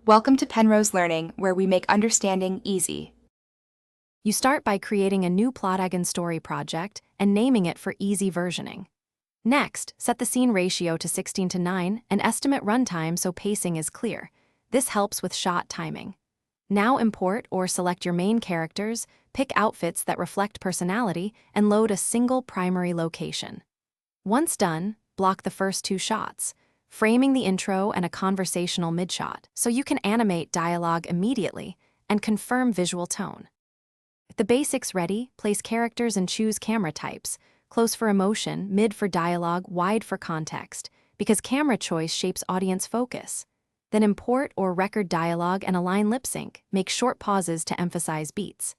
Welcome to Penrose Learning, where we make understanding easy. You start by creating a new Plotagon story project and naming it for easy versioning. Next, set the scene ratio to 16:9 and estimate runtime so pacing is clear. This helps with shot timing. Now import or select your main characters, pick outfits that reflect personality, and load a single primary location. Once done, block the first two shots, framing the intro and a conversational mid-shot, so you can animate dialogue immediately and confirm visual tone. With the basics ready, place characters and choose camera types, close for emotion, mid for dialogue, wide for context, because camera choice shapes audience focus. Then import or record dialogue and align lip sync, make short pauses to emphasize beats.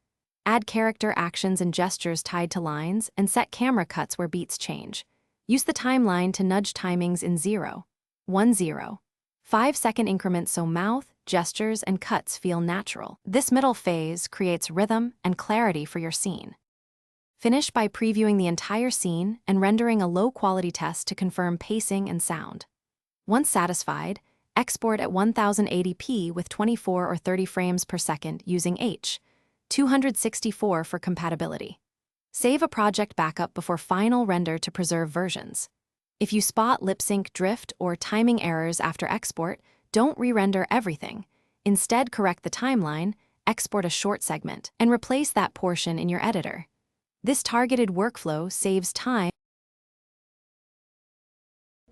Add character actions and gestures tied to lines, and set camera cuts where beats change. Use the timeline to nudge timings in 0, 1, 0, 5-second increments so mouth, gestures, and cuts feel natural. This middle phase creates rhythm and clarity for your scene. Finish by previewing the entire scene and rendering a low-quality test to confirm pacing and sound. Once satisfied, export at 1080p with 24 or 30 frames per second using H.264 for compatibility. Save a project backup before final render to preserve versions. If you spot lip sync drift or timing errors after export, don't re-render everything. Instead, correct the timeline, export a short segment, and replace that portion in your editor. This targeted workflow saves time.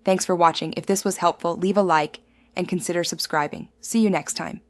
Thanks for watching. If this was helpful, leave a like and consider subscribing. See you next time.